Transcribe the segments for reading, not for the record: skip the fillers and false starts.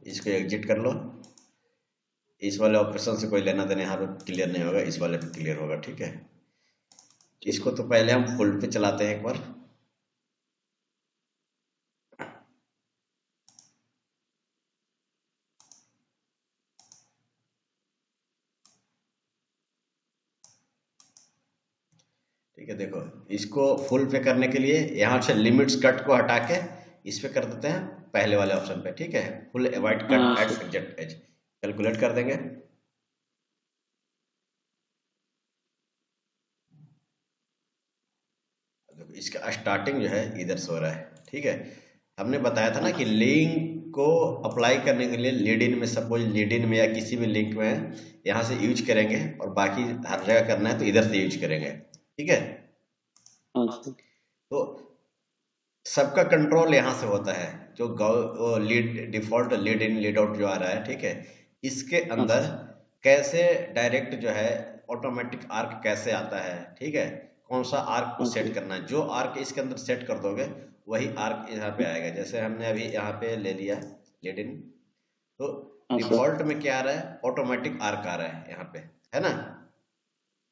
इसको एग्जिट कर लो। इस वाले ऑपरेशन से कोई लेना देना यहाँ पे क्लियर नहीं होगा, इस वाले पे क्लियर होगा। ठीक है, इसको तो पहले हम फुल पे चलाते हैं एक बार। ठीक है, देखो इसको फुल पे करने के लिए यहाँ से लिमिट्स कट को हटा के इस पे कर देते हैं पहले वाले ऑप्शन पे। ठीक है, फुल अवॉइड हाँ cut at sir. Exit as calculate कर देंगे। देखो इसका स्टार्टिंग जो है इधर से हो रहा है। ठीक है, हमने बताया था ना कि लिंक को अप्लाई करने के लिए लीड इन में, सपोज लीड इन में या किसी भी लिंक में यहाँ से यूज करेंगे और बाकी हर जगह करना है तो इधर से यूज करेंगे। ठीक है, हाँ सर। तो सबका कंट्रोल यहाँ से होता है। जो lead default lead in lead out जो आ रहा है, ठीक है, इसके हाँ अंदर सर। कैसे डायरेक्ट जो है ऑटोमेटिक आर्क कैसे आता है। ठीक है, कौन सा आर्क को हाँ सेट सर। करना है, जो आर्क इसके अंदर सेट कर दोगे वही आर्क यहाँ पे आएगा। जैसे हमने अभी यहाँ पे ले लिया लीड इन, तो हाँ सर। डिफॉल्ट में क्या आ रहा है, ऑटोमेटिक आर्क आ रहा है यहाँ पे, है ना।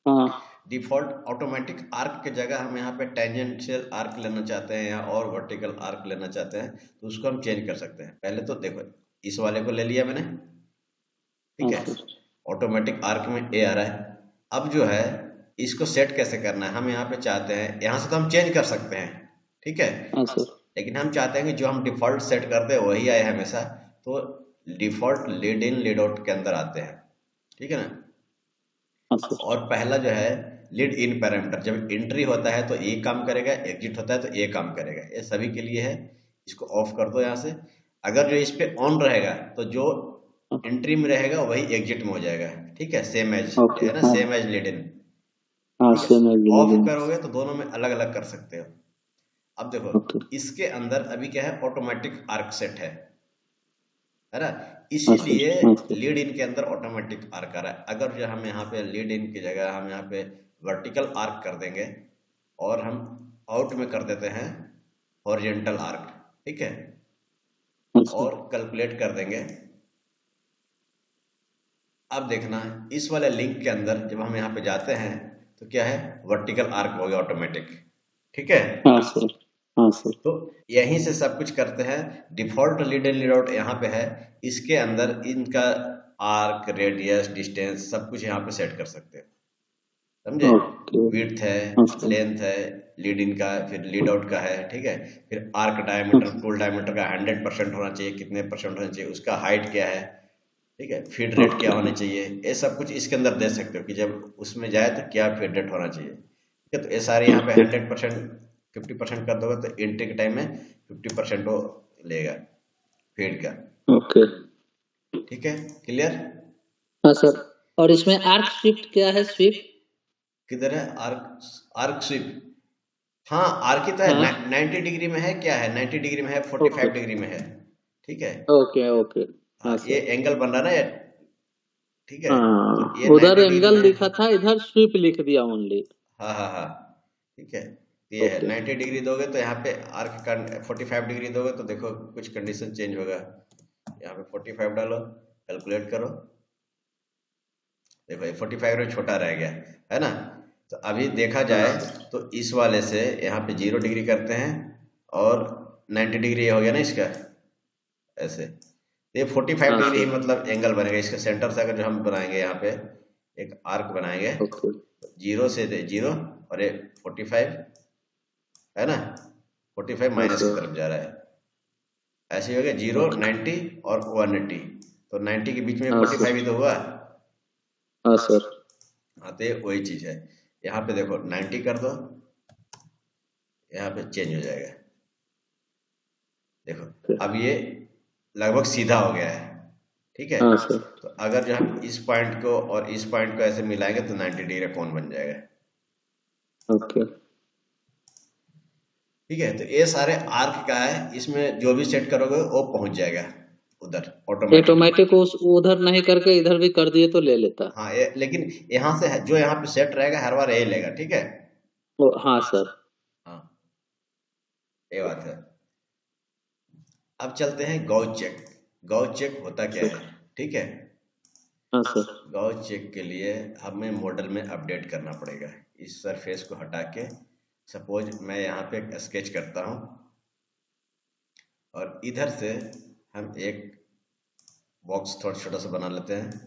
हाँ डिफॉल्ट ऑटोमेटिक आर्क की जगह हम यहाँ पे टेंजेंशियल आर्क लेना चाहते हैं या और वर्टिकल आर्क लेना चाहते हैं तो उसको हम चेंज कर सकते हैं। पहले तो देखो इस वाले को ले लिया मैंने। ठीक हाँ है, सर। ऑटोमेटिक आर्क में ए आ रहा है। अब जो है इसको सेट कैसे करना है, हम यहाँ पे चाहते हैं, यहाँ से तो हम चेंज कर सकते हैं। ठीक है, हाँ सर। लेकिन हम चाहते हैं कि जो हम डिफॉल्ट सेट करते हैं वही आए हमेशा, तो default lead in lead out के अंदर आते हैं। ठीक है ना। हाँ सर। और पहला जो है लीड इन पैरामीटर, जब एंट्री होता है तो ए काम करेगा, एग्जिट होता है तो ए काम करेगा, ये सभी के लिए है। इसको ऑफ कर दो यहाँ से। अगर जो इस पे ऑन रहेगा तो जो एंट्री में रहेगा वही एग्जिट में हो जाएगा। ठीक है, सेम एज ओके। है ना, हाँ। Same as lead in. हाँ ठीक है, सेम एज ऑफ लीडिंग। करोगे तो दोनों में अलग अलग कर सकते हो। अब देखो ओके। इसके अंदर अभी क्या है, ऑटोमेटिक आर्क सेट है ना। हाँ सर। इसीलिए हाँ सर। लीड इन के अंदर ऑटोमेटिक आर्क आ रहा है। अगर जो हम यहाँ पे लीड इन की जगह हम यहाँ पे वर्टिकल आर्क कर देंगे और हम आउट में कर देते हैं हॉरिजेंटल आर्क। ठीक है, हाँ सर। और कैलकुलेट कर देंगे। अब देखना इस वाले लिंक के अंदर जब हम यहाँ पे जाते हैं तो क्या है, वर्टिकल आर्क हो गया ऑटोमेटिक। ठीक है, हाँ सर। हाँ सर। तो यहीं से सब कुछ करते हैं। Default lead in lead out यहाँ पे है, इसके अंदर इनका आर्क रेडियस डिस्टेंस सब कुछ यहाँ पे सेट कर सकते हैं। समझे, ओके। विड्थ है, हाँ सर। लेंथ है लीड इन का, फिर लीड आउट का है। ठीक है, फिर आर्क हाँ डायमीटर, सर। टूल डायमीटर का 100% होना चाहिए, कितने परसेंट होना चाहिए, उसका हाइट क्या है। ठीक है, फीड रेट क्या ओके। होना चाहिए, ये सब कुछ इसके अंदर दे सकते हो कि जब उसमें जाए तो क्या फीड रेट होना चाहिए। ठीक है, तो ये सारे यहाँ पे ओके। 100% 50% कर दोगे तो एंट्री के टाइम में 50% वो लेगा फीड का। ओके। ठीक है, क्लियर। हाँ सर। और इसमें आर्क स्विफ्ट क्या है, स्विफ्ट? किधर है आर्क, आर्क स्वीप। हाँ, आर्क की तो है, हाँ। 90 डिग्री में है, क्या है 90 डिग्री में है, 45 ओके। डिग्री में है। ठीक है, ओके। ओके। हाँ हाँ ये सर। एंगल बन रहा ना ये। ठीक है, तो हाँ ये उधर 90 डिग्री एंगल में है। लिखा था, इधर स्वीप लिख दिया ओनली। हाँ हाँ हाँ, ठीक है, तो ये है ओके। 90 डिग्री दोगे तो यहाँ पे आर्क का 45 डिग्री दोगे तो देखो कुछ कंडीशन चेंज होगा। यहाँ पे 45 डालो, कैलकुलेट करो, देखो ये 45 में छोटा रह गया है ना। तो अभी देखा जाए हाँ। तो इस वाले से यहाँ पे 0 डिग्री करते हैं और 90 डिग्री हो गया ना इसका, ऐसे तो ये 45 हाँ डिग्री ही सर। मतलब एंगल बनेगा इसके सेंटर से। अगर जो हम बनाएंगे यहाँ पे एक आर्क बनाएंगे, ओके। जीरो से 0 और ये 45 है ना, 45 हाँ माइनस की सर। तरफ जा रहा है। ऐसे ही हो गया 0 ओके। 90 और 180, तो 90 के बीच में हाँ सर। 45 ही तो हुआ। हाँ सर। हाँ तो ये वही चीज है। यहाँ पे देखो 90 कर दो, यहाँ पे चेंज हो जाएगा। देखो ओके। अब ये लगभग सीधा हो गया है। ठीक है, हाँ सर। तो अगर जो हम इस पॉइंट को और इस पॉइंट को ऐसे मिलाएंगे तो 90 डिग्री कोण बन जाएगा। ओके। ठीक है, तो ये सारे आर्क का है, इसमें जो भी सेट करोगे वो पहुंच जाएगा उधर ऑटोमेटिक। ऑटोमेटिक उस उधर नहीं करके इधर भी कर दिए तो ले लेता। हाँ ये, लेकिन यहाँ से जो यहाँ पे सेट रहेगा हर बार यही लेगा। ठीक है, हाँ सर। हाँ ये बात है। अब चलते हैं गॉस चेक। गॉस चेक होता क्या है, ठीक है। हाँ सर। गॉस चेक के लिए हमें मॉडल में अपडेट करना पड़ेगा। इस सरफेस को हटा के सपोज मैं यहाँ पे एक स्केच करता हूँ और इधर से हम एक बॉक्स थोड़ा छोटा सा बना लेते हैं।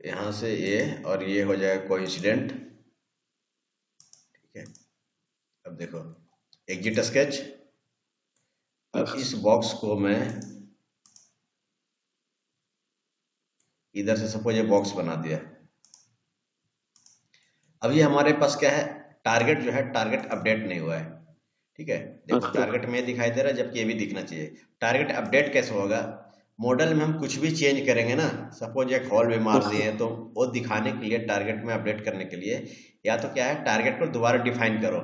यहाँ से ये और ये हो जाएगा कोइंसिडेंट, ठीक है। अब देखो एग्जिट स्केच। अब इस बॉक्स को मैं इधर से सपोज ये बॉक्स बना दिया। अब ये हमारे पास क्या है, टारगेट जो है, टारगेट अपडेट नहीं हुआ है, ठीक है। देखो टारगेट में दिखाई दे रहा है जबकि ये भी दिखना चाहिए। टारगेट अपडेट कैसे होगा, मॉडल में हम कुछ भी चेंज करेंगे ना, सपोज एक हॉल भी मार दिए तो वो दिखाने के लिए, टारगेट में अपडेट करने के लिए या तो क्या है, टारगेट को दोबारा डिफाइन करो,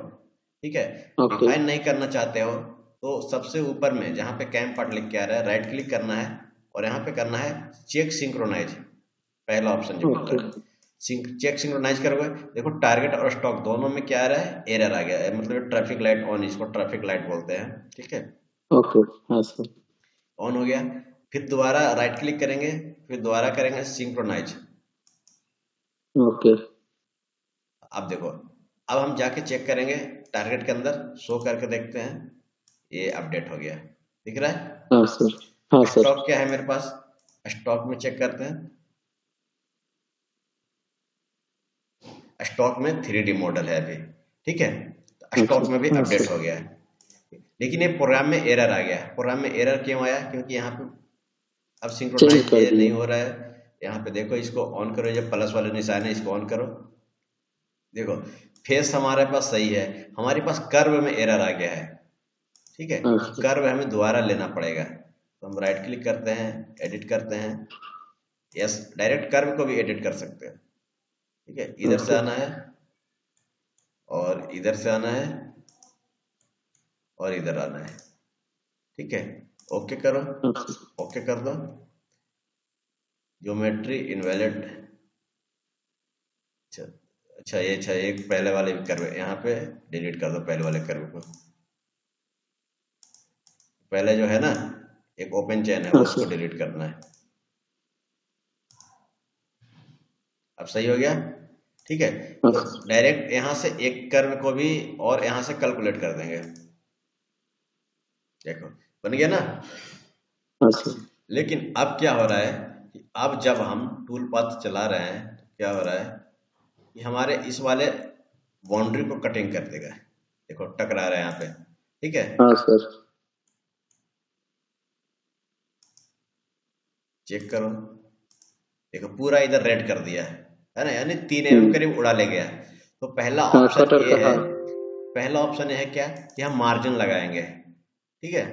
ठीक है। डिफाइन नहीं करना चाहते हो तो सबसे ऊपर में जहाँ पे कैम पार्ट लिख के आ रहा है राइट क्लिक करना है और यहाँ पे करना है चेक सिंक्रोनाइज, पहला ऑप्शन जो मिल रहा है। चेक सिंक्रोनाइज करोगे, देखो टारगेट और स्टॉक दोनों में क्या आ रहा है, एरर आ गया है, मतलब ट्रैफिक लाइट ऑन, इसको ट्रैफिक लाइट बोलते हैं, ठीक है। ओके, हाँ सर। ऑन हो गया, फिर दोबारा राइट क्लिक करेंगे, फिर दोबारा करेंगे सिंक्रोनाइज। ओके। अब देखो, अब हम जाके चेक करेंगे टारगेट के अंदर, शो करके देखते हैं, ये अपडेट हो गया, दिख रहा है। हाँ सर। हाँ सर। स्टॉक क्या है मेरे पास, स्टॉक में चेक करते हैं, स्टॉक में 3D मॉडल है अभी, ठीक है। स्टॉक में भी अपडेट हो गया है, लेकिन ये प्रोग्राम में एरर आ गया। प्रोग्राम में एरर क्यों आया, क्योंकि यहाँ पे अब सिंक्रोनाइज ये नहीं हो रहा है। यहाँ पे देखो, इसको ऑन करो, जो प्लस वाले निशान है इसको ऑन करो, देखो फेस हमारे पास सही है, हमारे पास कर्व में एरर आ गया है, ठीक है। कर्व हमें दोबारा लेना पड़ेगा, तो हम राइट क्लिक करते हैं, एडिट करते हैं, यस, डायरेक्ट कर्व को भी एडिट कर सकते हैं, ठीक है। इधर से आना है और इधर से आना है और इधर आना है, ठीक है। ओके करो, ओके कर दो, ज्योमेट्री इनवैलिड। अच्छा अच्छा, ये अच्छा, एक पहले वाले कर्व यहाँ पे डिलीट कर दो, पहले वाले कर्व को, पहले जो है ना एक ओपन चेन है उसको डिलीट करना है। अब सही हो गया, ठीक है। तो डायरेक्ट यहाँ से एक कर्व को भी और यहाँ से कैलकुलेट कर देंगे, देखो बन गया ना। लेकिन अब क्या हो रहा है कि अब जब हम टूल पाथ चला रहे हैं तो क्या हो रहा है कि हमारे इस वाले बाउंड्री को कटिंग कर देगा, देखो टकरा रहा है यहाँ पे, ठीक है। हाँ सर। चेक करो, देखो पूरा इधर रेड कर दिया है ना, यानी 3 mm करीब उड़ा ले गया। तो पहला ऑप्शन ये है, पहला ऑप्शन ये है क्या कि हम मार्जिन लगाएंगे, ठीक है।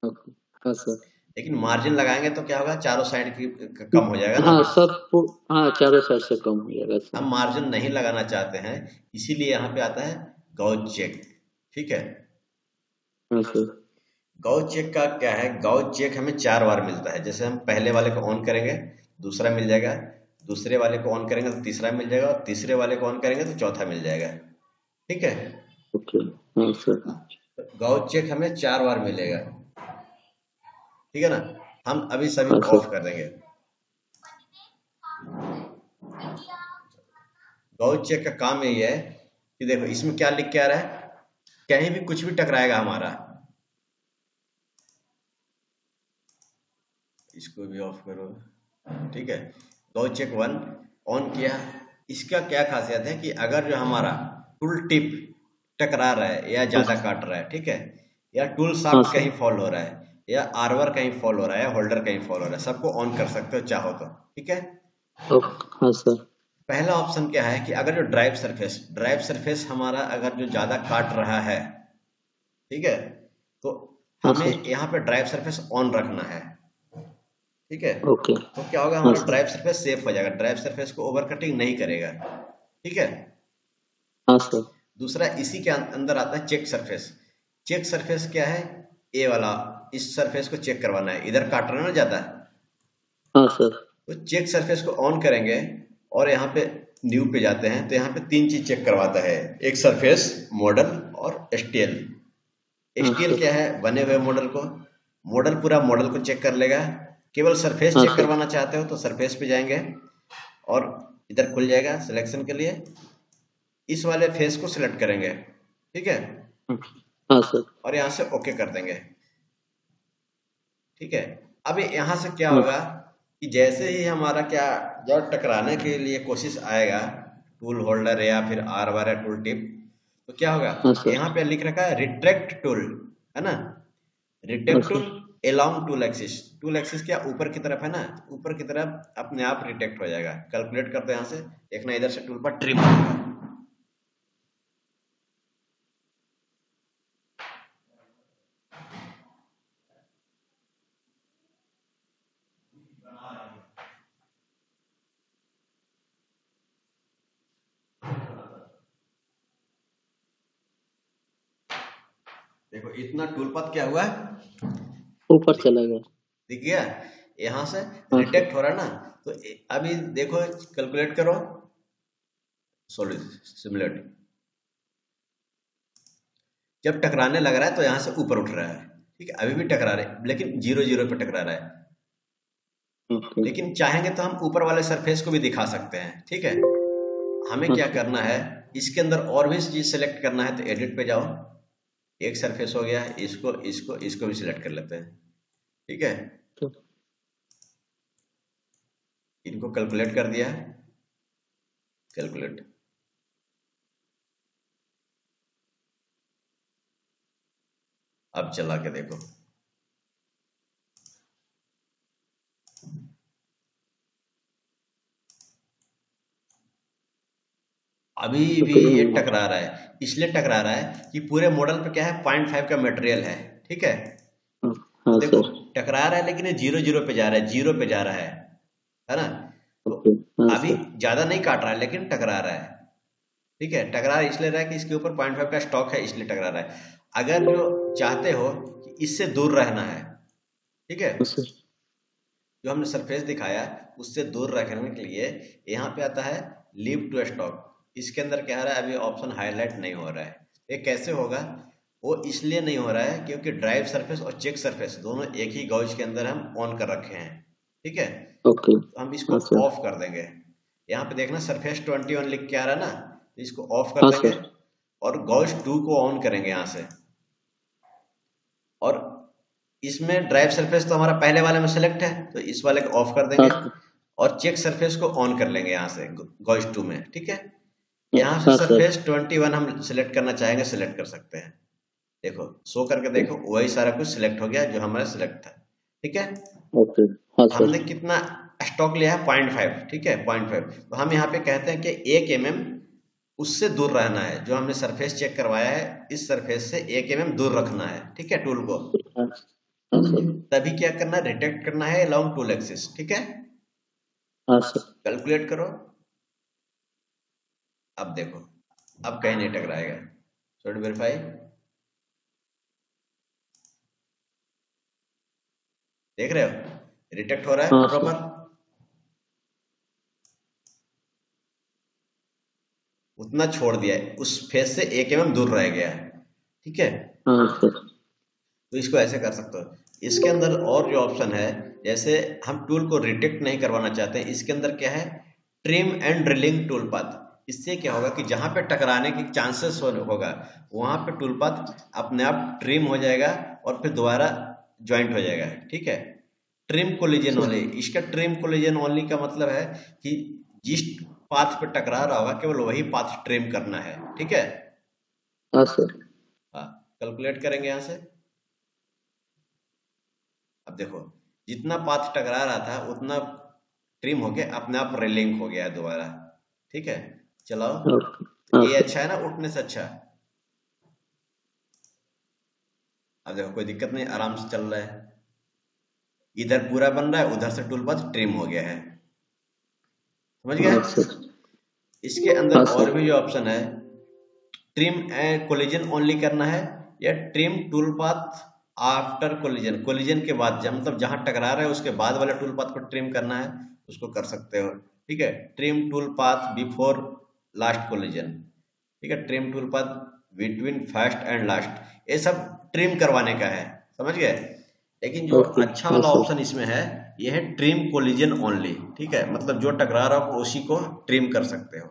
हाँ सर। लेकिन मार्जिन लगाएंगे तो क्या होगा, चारों साइड की कम हो जाएगा ना। हाँ सब, हाँ चारों साइड से कम हो जाएगा। हम मार्जिन नहीं लगाना चाहते हैं, इसीलिए यहाँ पे आता है गॉस चेक, ठीक है। हाँ सर। गॉस चेक का क्या है, गॉस चेक हमें 4 बार मिलता है। जैसे हम पहले वाले को ऑन करेंगे दूसरा मिल जाएगा, दूसरे वाले को ऑन करेंगे तो तीसरा मिल जाएगा, और तीसरे वाले को ऑन करेंगे तो चौथा मिल जाएगा, ठीक है। ओके, हाँ सर। गॉस चेक हमें 4 बार मिलेगा, ठीक है ना। हम अभी सभी ऑफ कर देंगे। गॉस चेक का काम यही है कि देखो इसमें क्या लिख के आ रहा है, कहीं भी कुछ भी टकराएगा हमारा, इसको भी ऑफ करो, ठीक है। गॉस चेक 1 ऑन किया। इसका क्या खासियत है कि अगर जो हमारा टूल टिप टकरा रहा है या ज्यादा काट रहा है, ठीक है, या टूल शाफ्ट कहीं फॉल हो रहा है, या आर्वर कहीं फॉल हो रहा है, होल्डर कहीं फॉल हो रहा है, सबको ऑन कर सकते हो चाहो तो, ठीक है। हाँ सर। पहला ऑप्शन क्या है कि अगर जो ड्राइव सरफेस हमारा अगर जो ज्यादा काट रहा है, ठीक है, तो हमें यहाँ पे ड्राइव सरफेस ऑन रखना है, ठीक है। ओके। तो क्या होगा, हमारा ड्राइव सरफेस सेफ हो जाएगा, ड्राइव सरफेस को ओवर कटिंग नहीं करेगा, ठीक है। हाँ सर। दूसरा इसी के अंदर आता है चेक सरफेस। चेक सरफेस क्या है, ए वाला, इस सरफेस को चेक करवाना है, इधर काटना ना जाता है। हाँ सर। तो चेक सरफेस को ऑन करेंगे और यहाँ पे न्यू पे जाते हैं तो यहाँ पे 3 चीज चेक करवाता है, एक सरफेस, मॉडल और एसटीएल। एसटीएल क्या है? बने हुए मॉडल को, मॉडल पूरा मॉडल को चेक कर लेगा। केवल सरफेस चेक करवाना चाहते हो तो सरफेस पे जाएंगे और इधर खुल जाएगा सिलेक्शन के लिए, इस वाले फेस को सिलेक्ट करेंगे, ठीक है। हाँ सर। और यहाँ से ओके कर देंगे, ठीक है। अब यहाँ से क्या होगा कि जैसे ही हमारा क्या जब टकराने के लिए कोशिश आएगा टूल होल्डर या फिर आर बार या टूल टिप, तो क्या होगा, यहाँ पे लिख रखा है रिट्रैक्ट टूल, है ना। Retract tool along tool axis, tool axis क्या ऊपर की तरफ है ना, ऊपर की तरफ अपने आप रिट्रैक्ट हो जाएगा। कैलकुलेट करते हैं यहाँ से, देखना इधर से टूल पर ट्रिम होगा। देखो इतना टूल पाथ क्या हुआ, ऊपर चला गया, दिख गया। यहाँ से रिटेक्ट हो रहा है ना, तो अभी देखो कैलकुलेट करो, सॉरी सिमुलेट, जब टकराने लग रहा है तो यहाँ से ऊपर उठ रहा है, ठीक है। अभी भी टकरा रहे लेकिन 0 0 पे टकरा रहा है। लेकिन चाहेंगे तो हम ऊपर वाले सरफेस को भी दिखा सकते हैं, ठीक है। हमें क्या करना है, इसके अंदर और भी चीज सेलेक्ट करना है, तो एडिट पे जाओ, एक सरफेस हो गया, इसको इसको इसको भी सिलेक्ट कर लेते हैं, ठीक है। इनको कैलकुलेट कर दिया, कैलकुलेट, अब चला के देखो, अभी भी ये टकरा रहा है। इसलिए टकरा रहा है कि पूरे मॉडल पे क्या है, 0.5 का मटेरियल है, ठीक है। तो देखो टकरा रहा है लेकिन ये 0 0 पे जा रहा है, 0 पे जा रहा है ना। तो अभी ज्यादा नहीं काट रहा है लेकिन टकरा रहा है, ठीक है। टकरा इसलिए रहा है कि इसके ऊपर 0.5 का स्टॉक है, इसलिए टकरा रहा है। अगर जो चाहते हो कि इससे दूर रहना है, ठीक है, जो हमने सरफेस दिखाया उससे दूर रखने के लिए यहाँ पे आता है लीव टू स्टॉक। इसके अंदर क्या है, अभी ऑप्शन हाईलाइट नहीं हो रहा है। ये कैसे होगा, वो इसलिए नहीं हो रहा है क्योंकि ड्राइव सरफेस और चेक सरफेस दोनों एक ही गॉज के अंदर हम ऑन कर रखे हैं, ठीक है। तो हम इसको ऑफ कर देंगे। यहाँ पे देखना सरफेस 21 लिख के आ रहा है ना, तो इसको ऑफ कर देंगे और गॉज 2 को ऑन करेंगे यहाँ से। और इसमें ड्राइव सरफेस तो हमारा पहले वाले में सेलेक्ट है, तो इस वाले को ऑफ कर देंगे और चेक सरफेस को ऑन कर लेंगे यहाँ से गॉज 2 में, ठीक है। यहाँ से सरफेस 21 हम सिलेक्ट करना चाहेंगे, सिलेक्ट कर सकते हैं। देखो शो करके देखो, वही सारा कुछ सिलेक्ट हो गया जो हमारा सिलेक्ट था, ठीक है। हमने कितना स्टॉक लिया है, 0.5, ठीक है, 0.5। तो हम यहाँ पे कहते हैं कि 1 mm उससे दूर रहना है। जो हमने सरफेस चेक करवाया है, इस सरफेस से 1 mm दूर रखना है, ठीक है, टूल को। तभी क्या करना है, रिटेक्ट करना है अलोंग टूल एक्सिस, ठीक है। कैलकुलेट करो, अब देखो, अब कहीं नहीं टकराएगा। सॉरी वेरीफाई, देख रहे हो रिटेक्ट हो रहा है प्रॉपर, उतना छोड़ दिया है, उस फेस से 1 mm दूर रह गया है, ठीक है। तो इसको ऐसे कर सकते हो। इसके अंदर और जो ऑप्शन है, जैसे हम टूल को रिटेक्ट नहीं करवाना चाहते हैं, इसके अंदर क्या है, trim and drilling tool path. इससे क्या होगा कि जहां पे टकराने की चांसेस होगा वहां पे टूल पाथ अपने आप ट्रिम हो जाएगा और फिर दोबारा ज्वाइंट हो जाएगा, ठीक है। ट्रिम कोलिजन ओनली, इसका ट्रिम कोलिजन ओनली का मतलब है कि जिस पाथ पे टकरा रहा होगा केवल वही पाथ ट्रिम करना है, ठीक है। हाँ, कैलकुलेट करेंगे यहाँ से। अब देखो जितना पाथ टकरा रहा था उतना ट्रिम हो गया, अपने आप रेलिंग हो गया दोबारा, ठीक है। चलाओ, ये अच्छा है ना, उठने से अच्छा। अब देखो कोई दिक्कत नहीं, आराम से चल रहा है। इधर पूरा बन रहा है, उधर से टूल पाथ ट्रिम हो गया है, समझ गए। इसके अंदर और भी जो ऑप्शन है, ट्रिम एंड कोलिजन ओनली करना है या trim tool path after collision, collision के बाद, मतलब जहां टकरा रहा है उसके बाद वाले टूल पाथ को ट्रिम करना है, उसको कर सकते हो। ठीक है। Trim tool path before last collision, ठीक है। Trim tool path between first and last, ये सब ट्रिम करवाने का है, समझ गए। लेकिन जो ओके। अच्छा हाँ वाला सर। ऑप्शन इसमें है, ये है ट्रिम कोलिजन ओनली, ठीक है। मतलब जो टकरा रहा हो उसी को ट्रिम कर सकते हो,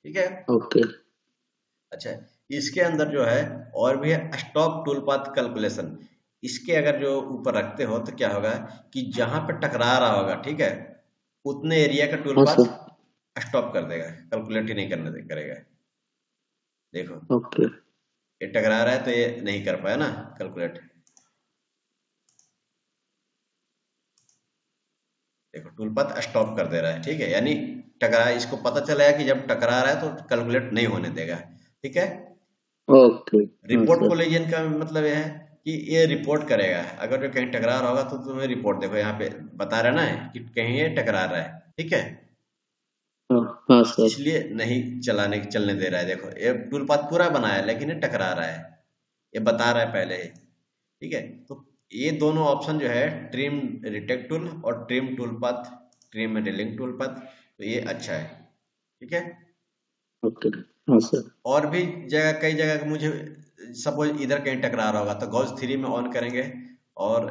ठीक है। ओके। अच्छा, इसके अंदर जो है और भी है स्टॉप टूल पाथ कैलकुलेशन। इसके अगर जो ऊपर रखते हो तो क्या होगा कि जहां पे टकरा रहा होगा, ठीक है, उतने एरिया का टूल हाँ पाथ सर। स्टॉप कर देगा, कैलकुलेट ही नहीं करेगा। देखो, ओके। ये टकरा रहा है तो ये नहीं कर पाया ना कैलकुलेट। देखो, टूल पाथ स्टॉप कर दे रहा है, ठीक है। यानी टकरा, इसको पता चला है कि जब टकरा रहा है तो कैलकुलेट नहीं होने देगा, ठीक है। ओके। हाँ रिपोर्ट सर। कोलिजन का मतलब यह है कि ये रिपोर्ट करेगा, अगर जो कहीं टकरा रहा होगा तो तुम्हें रिपोर्ट, देखो यहाँ पे बता रहा है ना कि कहीं ये टकरा रहा है, ठीक है। हाँ। हाँ सर। इसलिए नहीं चलने दे रहा है। देखो, ये टूल पाथ पूरा बना है लेकिन ये टकरा रहा है, ये बता रहा है पहले ही, ठीक है। तो ये दोनों ऑप्शन जो है, ट्रिम रिटेक्ट टूल और trim tool path, trim drilling tool path, तो ये अच्छा है, ठीक है। ओके। हाँ सर। और भी जगह, कई जगह मुझे सपोज इधर कहीं टकरा रहा होगा तो गॉस 3 में ऑन करेंगे और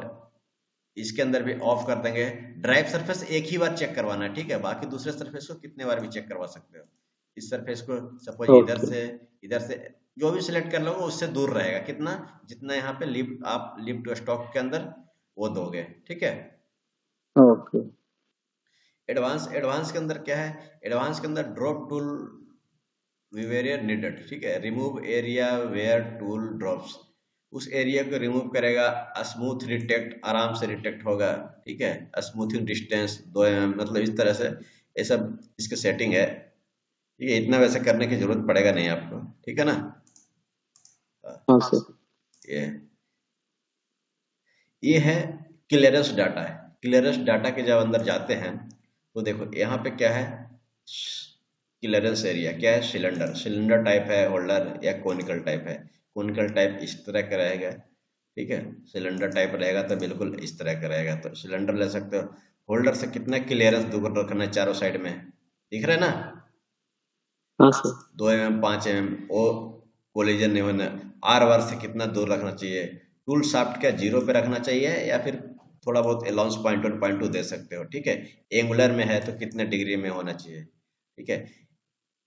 इसके अंदर भी ऑफ कर देंगे। ड्राइव सरफेस एक ही बार चेक करवाना है, ठीक है। बाकी दूसरे सरफेस को कितने बार भी चेक करवा सकते हो। इस सरफेस को सपोज ओके। इधर से जो भी सिलेक्ट कर लोगे उससे दूर रहेगा, कितना, जितना यहाँ पे लिफ्ट, आप लिफ्ट टू स्टॉक के अंदर वो दोगे, ठीक है। ओके। एडवांस एडवांस के अंदर क्या है, एडवांस के अंदर ड्रॉप टूल वेयर नीडेड, ठीक है। Remove area where tool drops, उस एरिया को रिमूव करेगा। स्मूथ रिटेक्ट, आराम से रिटेक्ट होगा, ठीक है। स्मूथिंग डिस्टेंस 2 mm, मतलब इस तरह से ये सब इसकी सेटिंग है, ठीक है। इतना वैसे करने की जरूरत पड़ेगा नहीं आपको, ठीक है ना। हाँ सर। ये ये है क्लियरेंस डाटा है। क्लियरेंस डाटा के जब अंदर जाते हैं तो देखो यहाँ पे क्या है, क्लियरेंस एरिया क्या है, सिलेंडर, सिलेंडर टाइप है, होल्डर या कोनिकल टाइप है। कोनिकल टाइप इस तरह का रहेगा, ठीक है। सिलेंडर टाइप रहेगा तो बिल्कुल इस तरह का रहेगा, तो सिलेंडर ले सकते हो। होल्डर से कितना क्लियरेंस दूर रखना है, चारों साइड में दिख रहा है ना, हाँ सर। 2 mm 5 mm, वो कोलिजन नहीं होना। आर वार से कितना दूर रखना चाहिए। टूल शाफ्ट क्या 0 पे रखना चाहिए या फिर थोड़ा बहुत अलाउंस 0.1 0.2 दे सकते हो, ठीक है। एंगुलर में है तो कितने डिग्री में होना चाहिए, ठीक है।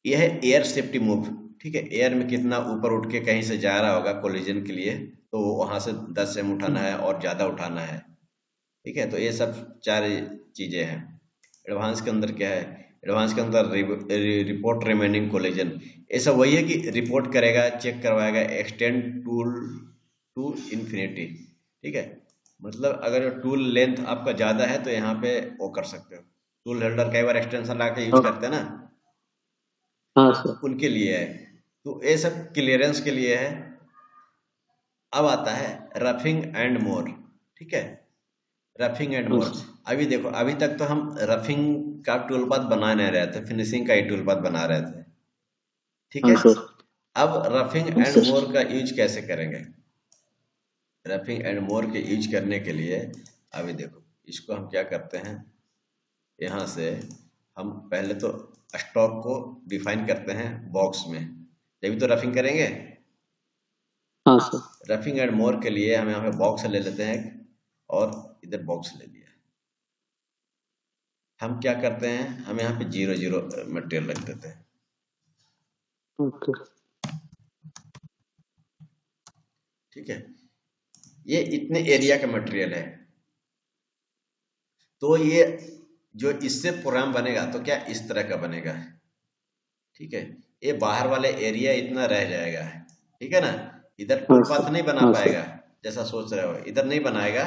यह है एयर सेफ्टी मूव, ठीक है। एयर में कितना ऊपर उठ के कहीं से जा रहा होगा कोलिजन के लिए, तो वहां से 10 एम उठाना है और ज्यादा उठाना है, ठीक है। तो ये सब 4 चीजें हैं। एडवांस के अंदर क्या है, एडवांस के अंदर रिपोर्ट रिमेनिंग कोलिजन, ऐसा वही है कि रिपोर्ट करेगा, चेक करवाएगा, एक्सटेंड टूल टू इन्फिनिटी, ठीक है। मतलब अगर टूल लेंथ आपका ज्यादा है तो यहाँ पे वो कर सकते हो। टूल होल्डर कई बार एक्सटेंशन ला के यूज करते हैं ना, हाँ सर। उनके लिए है। तो ये सब क्लियरेंस के लिए है। अब आता है रफिंग एंड मोर, ठीक है। रफिंग एंड हाँ मोर, सर। अभी देखो, अभी तक तो हम रफिंग का टूल पाथ बना नहीं रहे थे, फिनिशिंग का ही टूल पाथ बना रहे थे, ठीक हाँ है। सर। अब रफिंग हाँ एंड सर। मोर का यूज कैसे करेंगे। रफिंग एंड मोर के यूज करने के लिए अभी देखो, इसको हम क्या करते हैं, यहाँ से हम पहले तो स्टॉक को डिफाइन करते हैं बॉक्स में, तभी तो रफिंग करेंगे। हाँ सर। रफिंग एंड मोर के लिए हम यहाँ पे बॉक्स ले लेते हैं और इधर बॉक्स ले लिया। हम क्या करते हैं, हम यहाँ पे 0 0 मटेरियल रख देते हैं, ओके। ठीक है। ये इतने एरिया का मटेरियल है, तो ये जो इससे प्रोग्राम बनेगा तो क्या इस तरह का बनेगा, ठीक है। ये बाहर वाले एरिया इतना रह जाएगा, ठीक है ना। इधर हाँ टूल सर। पाथ नहीं बना हाँ पाएगा, सर। जैसा सोच रहे हो इधर नहीं बनाएगा,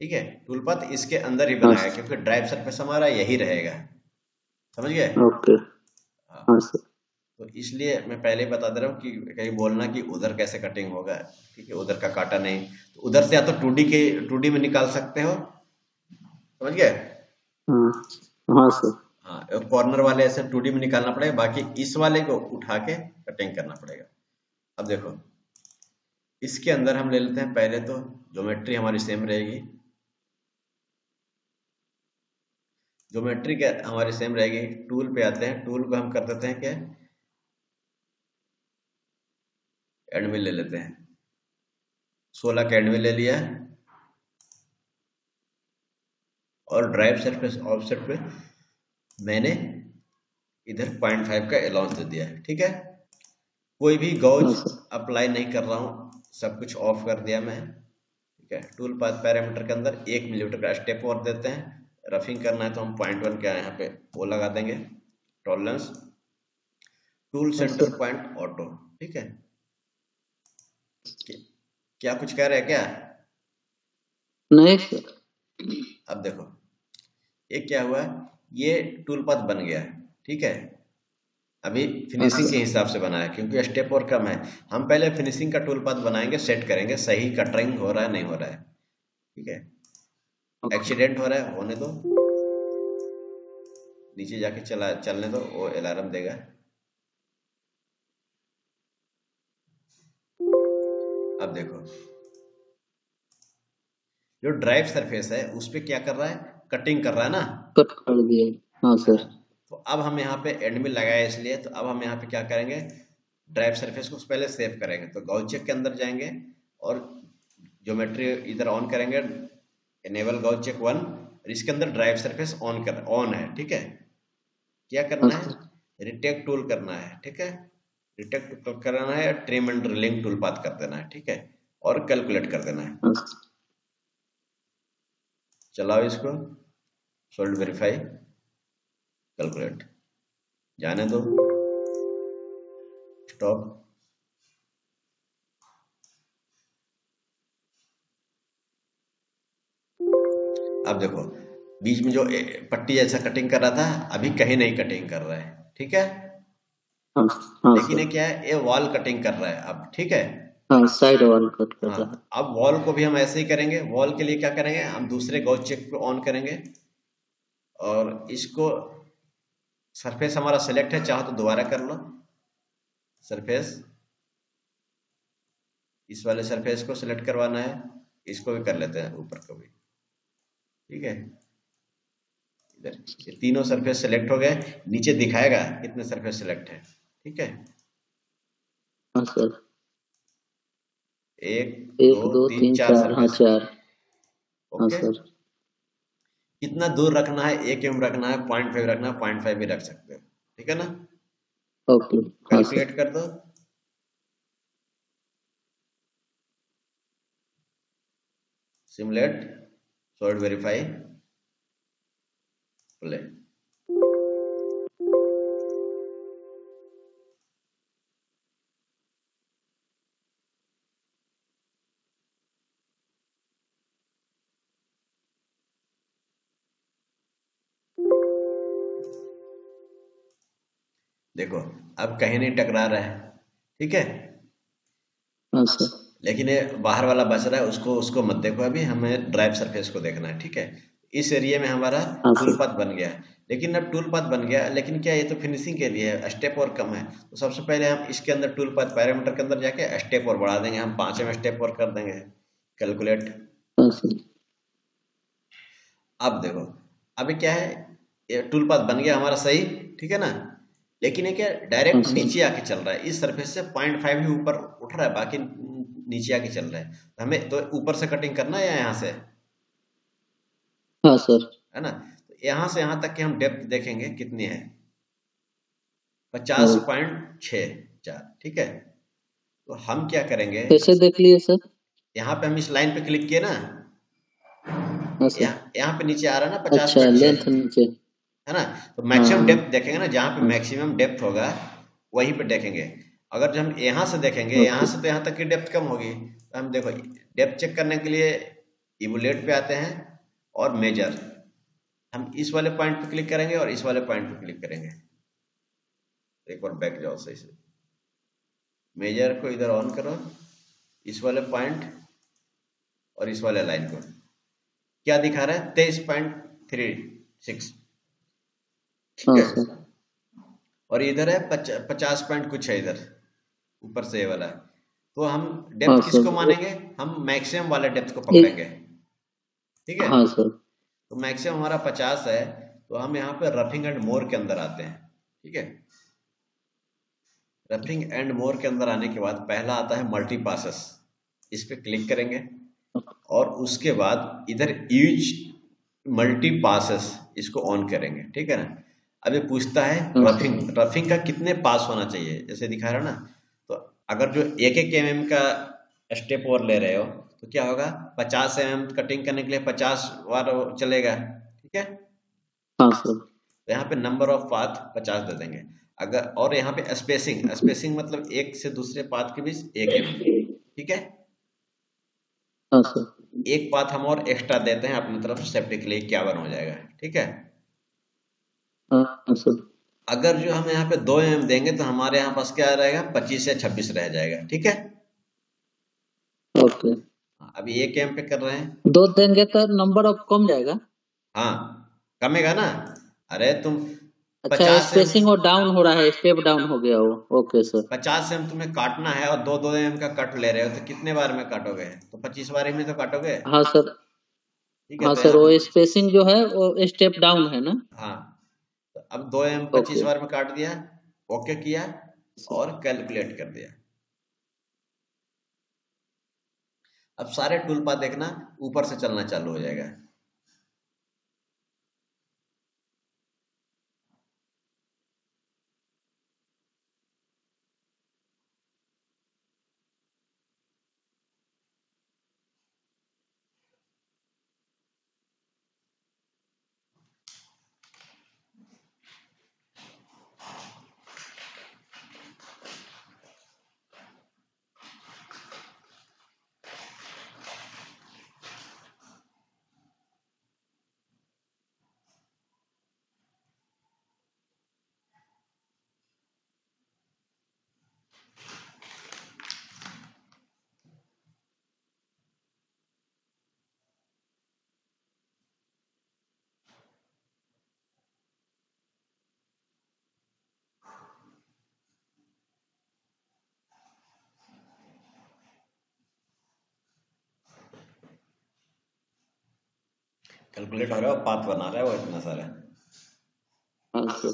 ठीक है। टूल पाथ इसके अंदर ही हाँ बनाएगा सर। क्योंकि ड्राइव सरफेस हमारा यही रहेगा, समझ गए। ओके। हाँ, हाँ सर। तो इसलिए मैं पहले ही बता दे रहा हूँ कि कहीं बोलना कि उधर कैसे कटिंग होगा, ठीक है, उधर का काटा नहीं। तो उधर से या तो 2D में निकाल सकते हो, समझ गए। हाँ। हाँ सर। हाँ, कॉर्नर वाले ऐसे 2D में निकालना पड़ेगा, बाकी इस वाले को उठा के कटिंग करना पड़ेगा। अब देखो, इसके अंदर हम ले लेते हैं पहले तो, ज्योमेट्री हमारी सेम रहेगी। ज्योमेट्री क्या हमारी सेम रहेगी। टूल पे आते हैं, टूल को हम कर देते हैं क्या, एडमिन ले लेते हैं, 16 का एडमिन ले लिया, और ड्राइव सरफेस ऑफसेट पे मैंने इधर 0.5 का अलाउंस दे दिया है। ठीक है, कोई भी गॉज हाँ सर। अप्लाई नहीं कर रहा हूँ, सब कुछ ऑफ कर दिया मैं। ठीक है, टूल पाथ पैरामीटर के अंदर 1 मिलीमीटर का स्टेप और देते हैं। रफिंग करना है तो हम 0.1 का यहाँ पे वो लगा देंगे, टॉलरेंस। टूल हाँ सेंटर सर। Point auto. ठीक है, क्या कुछ कह रहे हैं क्या? नहीं सर। अब देखो ये क्या हुआ, ये टूल पाथ बन गया। ठीक है, अभी हाँ फिनिशिंग के सर। हिसाब से बनाया क्योंकि स्टेप और कम है। हम पहले फिनिशिंग का टूल पाथ बनाएंगे, सेट करेंगे सही कटरिंग हो रहा है नहीं हो रहा है। ठीक है, एक्सीडेंट हो रहा है होने दो, नीचे जाके चलने दो, वो अलार्म देगा। अब देखो जो ड्राइव सरफेस है उस पे क्या कर रहा है, कटिंग कर रहा है ना। कट कर दिए। हाँ है ना, सर। तो अब हम यहाँ पे एडमिन लगाया इसलिए, तो अब हम यहाँ पे क्या करेंगे, ड्राइव सरफेस को पहले सेव करेंगे। तो गॉस चेक के अंदर जाएंगे और ज्योमेट्री इधर ऑन करेंगे, इनेबल गॉस चेक 1, और इसके अंदर ड्राइव सरफेस ऑन है। ठीक है, क्या हाँ करना है, सर। रिटेक्ट टूल करना है। ठीक है, रिटेक्ट टूल करना है, trim and drilling tool path कर देना है। ठीक है, और कैलकुलेट कर देना है। हाँ सर। चलाओ इसको, सोल्ड वेरीफाई, कैलकुलेट, जाने दो, स्टॉप। अब देखो बीच में जो पट्टी जैसा कटिंग कर रहा था, अभी कहीं नहीं कटिंग कर रहा है। ठीक है, हाँ हाँ लेकिन ये सर। क्या है, ये वॉल कटिंग कर रहा है अब। ठीक है, हाँ, साइड वाल कट कर हाँ, रहा है। अब वॉल को भी हम ऐसे ही करेंगे। वॉल के लिए क्या करेंगे, हम दूसरे गॉस चेक को ऑन करेंगे और इसको, सरफेस हमारा सिलेक्ट है, चाहो तो दोबारा कर लो। सरफेस, इस वाले सरफेस को सिलेक्ट करवाना है, इसको भी कर लेते हैं ऊपर को भी। ठीक है, इधर ये तीनों सरफेस सिलेक्ट हो गए, नीचे दिखाएगा कितने सरफेस सिलेक्ट है। ठीक है, हाँ सर। 1 1 2 2 3 3 4 4, हाँ सरफेस। 4। हाँ ओके, सर। कितना दूर रखना है, 1 mm रखना है, 0.5 रखना है, 0.5 भी रख सकते हो। ठीक है ना, ओके। हाँ सर। कैलकुलेट कर दो, सिमुलेट, सॉलिड वेरीफाई, प्ले। देखो अब कहीं नहीं टकरा रहा है। ठीक है, हाँ सर। लेकिन ये बाहर वाला बच रहा है, उसको उसको मत देखो, अभी हमें ड्राइव सरफेस को देखना है। ठीक है, इस एरिया में हमारा हाँ टूल सर। पाथ बन गया है। लेकिन अब टूल पाथ बन गया, लेकिन क्या ये तो फिनिशिंग के लिए है, स्टेप और कम है। तो सबसे पहले हम इसके अंदर टूल पाथ पैरामीटर के अंदर जाके स्टेप और बढ़ा देंगे, हम 5वें स्टेप और कर देंगे, कैलकुलेट। हाँ सर। अब देखो अभी क्या है, ये टूल पाथ बन गया हमारा सही। ठीक है ना, लेकिन ये क्या हाँ डायरेक्ट सर। नीचे आके चल रहा है, इस सरफेस से 0.5 ही ऊपर उठ रहा है, बाकी नीचे आके चल रहा है। तो हमें तो ऊपर से कटिंग करना है या यहाँ से, हाँ सर। है ना। तो यहाँ से यहाँ तक की हम डेप्थ देखेंगे कितनी है, और 50.64। ठीक है, तो हम क्या करेंगे, कैसे देख लिए सर? यहाँ पे हम इस लाइन पे क्लिक किए ना, हाँ सर। यहाँ पे नीचे आ रहा है ना अच्छा, 50.6, लेंथ नीचे। है ना। तो हाँ मैक्सिमम हाँ। डेप्थ देखेंगे ना, जहाँ पे हाँ। मैक्सिमम डेप्थ होगा वहीं पे देखेंगे। अगर जो हम यहाँ से देखेंगे, यहाँ ओके। से तो यहाँ तक की डेप्थ कम होगी, तो हम देखो डेप्थ चेक करने के लिए इवोलेट पे आते हैं और मेजर, हम इस वाले पॉइंट पे क्लिक करेंगे और इस वाले पॉइंट पे क्लिक करेंगे। एक बार बैक जाओ सही से, मेजर को इधर ऑन करो, इस वाले पॉइंट और इस वाले लाइन को, क्या दिखा रहा है, 23.36। ठीक हाँ है, सर। और इधर है 50 पॉइंट कुछ है इधर, ऊपर से ये वाला है। तो हम हाँ डेप्थ किसको सर। मानेंगे, हम मैक्सिमम वाले डेप्थ को एक। पकड़ेंगे। ठीक है, हाँ सर। तो मैक्सिमम हमारा 50 है, तो हम यहाँ पे रफिंग एंड मोर के अंदर आते हैं। ठीक है, रफिंग एंड मोर के अंदर आने के बाद पहला आता है मल्टी पासेस, इस पे क्लिक करेंगे और उसके बाद इधर यूज मल्टी पासेस इसको ऑन करेंगे। ठीक है ना। अब ये पूछता है रफिंग का कितने पास होना चाहिए, जैसे दिखा रहा है ना। तो अगर जो 1-1 mm का स्टेप और ले रहे हो तो क्या होगा, 50 mm कटिंग करने के लिए 50 बार चलेगा। ठीक है, हाँ सर। तो यहाँ पे नंबर ऑफ पाथ 50 दे देंगे। अगर और यहाँ पे स्पेसिंग मतलब एक से दूसरे पाथ के बीच 1 mm। ठीक है, हाँ सर। एक पाथ हम और एक्स्ट्रा देते हैं अपनी तरफ सेफ्टी के लिए, 51 हो जाएगा। ठीक है, हाँ सर। अगर जो हम यहाँ पे 2 mm देंगे तो हमारे यहाँ पास क्या रहेगा, 25 या 26 रह जाएगा। ठीक है, ओके। अभी 1 mm पे कर रहे हैं। 2 देंगे तो नंबर ऑफ कम जाएगा। हाँ, कमेगा ना। अरे तुम अच्छा, 50 mm, स्पेसिंग और डाउन हो रहा है, स्टेप डाउन हो गया वो। Okay sir. 50 mm तुम्हें काटना है और 2-2 mm का कट ले रहे हो तो कितने बार में काटोगे, तो 25 बार में तो काटोगे। हाँ सर। ठीक है, हाँ तो सर, यहाँ वो पे स्पेसिंग जो है वो स्टेप डाउन है ना। हाँ, तो अब 2 mm 25 ओके बार में काट दिया, ओके किया सर। और कैलकुलेट कर दिया। अब सारे टूल पाथ देखना ऊपर से चलना चालू हो जाएगा। कैलकुलेट हो रहा है और पाथ बना रहा है वो इतना सारा। हाँ सर।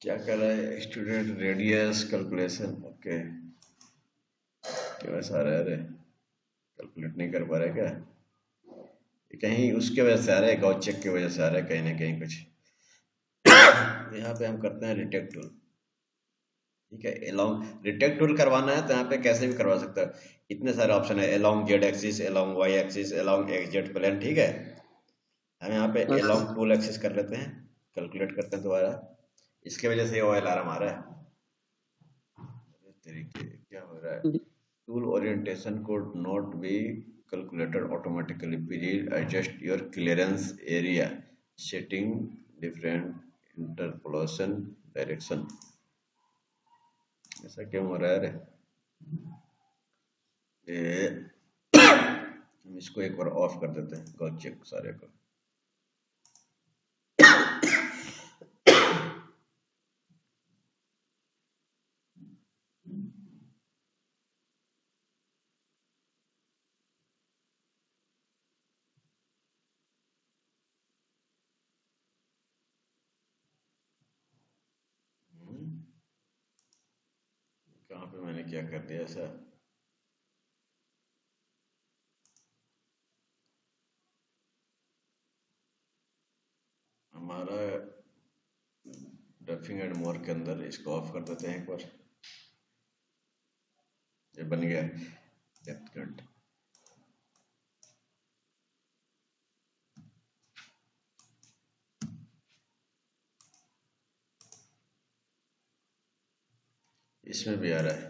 क्या कर रहा है, स्टूडेंट रेडियस कैलकुलेशन। ओके, क्या वैसा आ रहा है, अरे कैलकुलेट नहीं कर पा रहा है क्या, ये कहीं उसके वजह से आ रहा है, गॉस चेक की वजह से आ रहा है कहीं ना कहीं कुछ। यहाँ पे हम करते हैं रिटेक्ट टूल। ठीक है, एलोंग रिटेक्ट टूल करवाना है तो यहाँ पे कैसे भी करवा सकते हो, इतने सारे ऑप्शन है, along Z axis, along Y axis, along X Z plane. ठीक है, हम यहाँ पे हाँ एलोंग टूल एक्सिस कर लेते हैं, कैलकुलेट करते हैं दोबारा। इसके वजह से वो अलार्म आ रहा है। तरीके क्या हो रहा है, tool orientation could not be calculated automatically, please adjust your clearance area setting different interpolation direction। ऐसा क्यों हो रहा है रे, ये हम इसको एक बार ऑफ कर देते हैं, गॉस चेक सारे को। कहाँ पे मैंने क्या कर दिया ऐसा, हमारा रफिंग एंड मोर के अंदर इसको ऑफ कर देते हैं एक बार। ये बन गया डेप्थ कट। इसमें भी आ रहा है,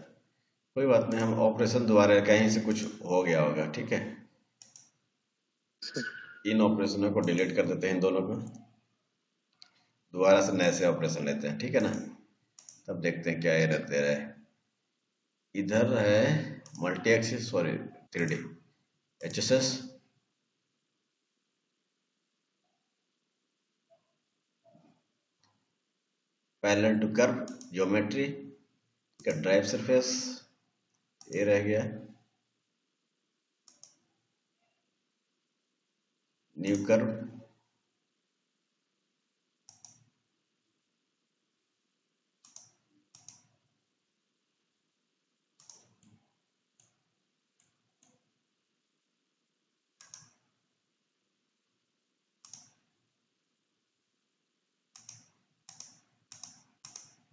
कोई बात नहीं, हम ऑपरेशन दोबारा कहीं से कुछ हो गया होगा। ठीक है, इन ऑपरेशनों को डिलीट कर देते हैं, इन दोनों को दोबारा से नए से ऑपरेशन लेते हैं। ठीक है ना, तब देखते हैं क्या एरर दे रहा है। इधर है multi axis, sorry 3D HSS, parallel to curve geometry का ड्राइव सरफेस ये रह गया, न्यू कर्व,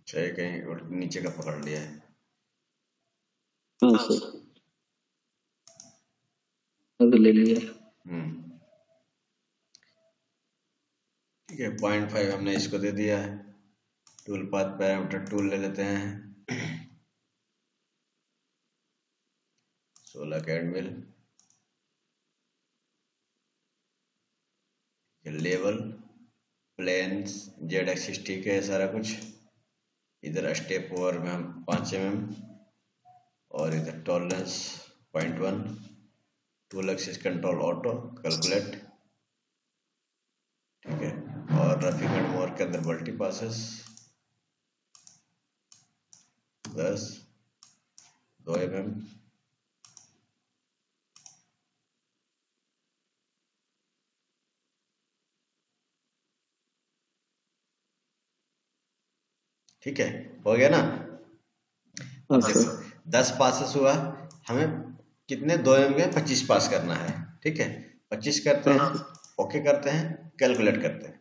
चाहे कहीं नीचे का पकड़ लिया है। हाँ सर, अभी ले लिया। ठीक है, 0.5 हमने इसको दे दिया है। टूल पाथ पैरामीटर टूल ले लेते हैं, 16 का एडमिल, लेवल, प्लेन्स, जेड एक्सिस ठीक है सारा कुछ। इधर स्टेप ओवर में हम 5 mm और इधर tolerance 0.1, tool axis control auto calculate, ठीक है। और रफिंग एंड मोर के अंदर मल्टी पासेस 10, 2 mm, ठीक है, हो गया ना। अब देखो 10 पासेस हुआ, हमें कितने 2 mm में 25 पास करना है, ठीक है। 25 करते हैं, ओके करते हैं, कैलकुलेट करते हैं।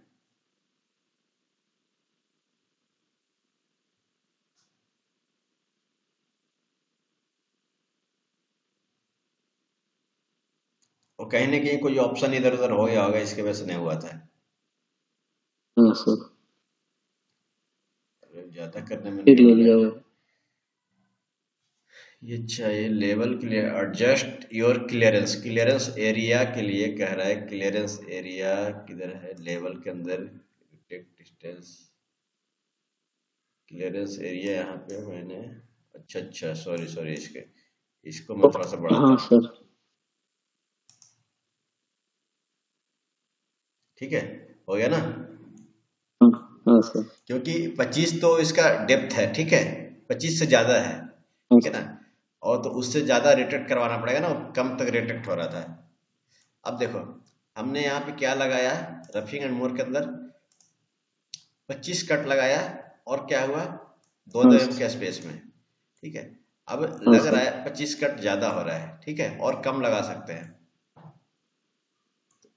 और कहीं ना कहीं कोई ऑप्शन इधर उधर हो गया होगा, इसके वजह से नहीं हुआ था। हाँ सर, ज्यादा करने में फिर ले लिया वो। ये चाहिए level clear, adjust your clearance, clearance area के लिए कह रहा है। क्लियरेंस एरिया किधर है, लेवल के अंदर डिस्टेंस, क्लियरेंस एरिया यहाँ पे मैंने, अच्छा सॉरी इसको मैं थोड़ा सा बढ़ाता हाँ हूँ, सर, ठीक है, हो गया ना। हाँ सर, क्योंकि 25 तो इसका डेप्थ है, ठीक है, 25 से ज्यादा है, ठीक है ना। और तो उससे ज्यादा रिट्रैक्ट करवाना पड़ेगा ना, कम तक रिट्रैक्ट हो रहा था। अब देखो हमने यहाँ पे क्या लगाया, रफिंग एंड मोर के अंदर 25 कट लगाया, और क्या हुआ 2 mm के स्पेस में, ठीक है। अब लग रहा है 25 कट ज्यादा हो रहा है, ठीक है, और कम लगा सकते हैं।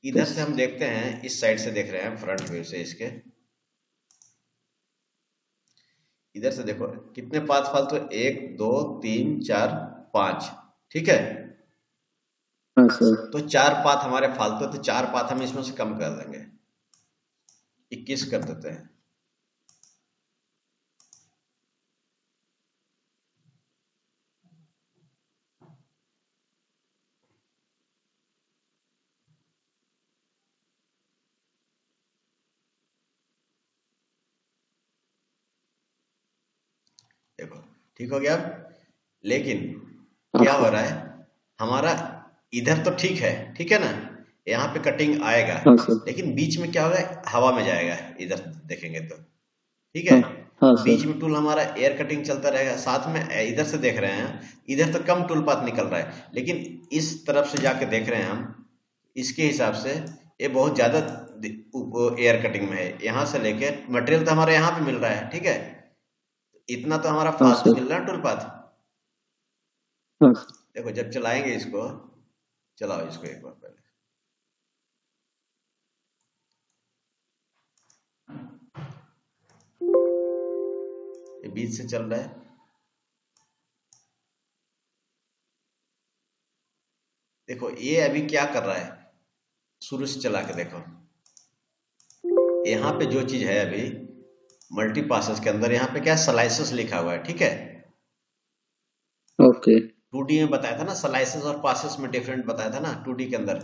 इधर से हम देखते हैं, इस साइड से देख रहे हैं फ्रंट व्यू से इसके, इधर से देखो कितने पाथ फालतू, 1 2 3 4 5, ठीक है। हाँ सर, तो 4 पाथ हमारे फालतू, तो 4 पाथ हम इसमें से कम कर देंगे, 21 कर देते हैं। देखो ठीक हो गया। लेकिन क्या हो रहा है, हमारा इधर तो ठीक है ना, यहाँ पे कटिंग आएगा, लेकिन बीच में क्या होगा, हवा में जाएगा, इधर देखेंगे तो, ठीक है। बीच में टूल हमारा एयर कटिंग चलता रहेगा, साथ में इधर से देख रहे हैं, इधर तो कम टूल पाथ निकल रहा है, लेकिन इस तरफ से जाके देख रहे हैं हम, इसके हिसाब से ये बहुत ज्यादा एयर कटिंग में है। यहाँ से लेके मटेरियल तो हमारे यहाँ पे मिल रहा है, ठीक है, इतना तो हमारा फालतू मिल रहा है टूल पाथ। देखो जब चलाएंगे इसको, चलाओ इसको एक बार पहले, ये बीच से चल रहा है, देखो ये अभी क्या कर रहा है, शुरू से चला के देखो, यहाँ पे जो चीज है अभी मल्टी पासेस के अंदर, यहाँ पे क्या स्लाइसेस लिखा हुआ है, ठीक है। ओके, 2D में बताया था ना, स्लाइसेस और पासेस में डिफरेंट बताया था ना 2D के अंदर।